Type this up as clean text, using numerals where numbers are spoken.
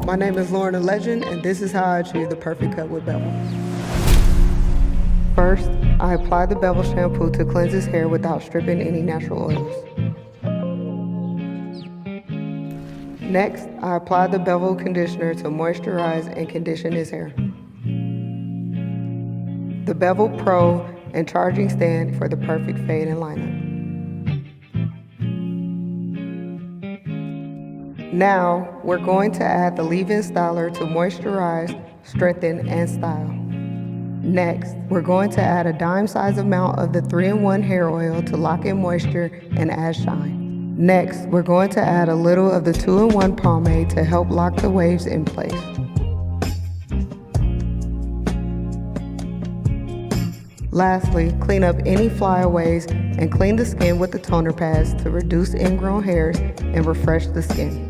My name is Lauren the Legend, and this is how I achieve the perfect cut with Bevel. First, I apply the Bevel Shampoo to cleanse his hair without stripping any natural oils. Next, I apply the Bevel Conditioner to moisturize and condition his hair. The Bevel Pro and charging stand for the perfect fade and lineup. Now, we're going to add the Leave-In Styler to moisturize, strengthen, and style. Next, we're going to add a dime-size amount of the 3-in-1 hair oil to lock in moisture and add shine. Next, we're going to add a little of the 2-in-1 pomade to help lock the waves in place. Lastly, clean up any flyaways and clean the skin with the toner pads to reduce ingrown hairs and refresh the skin.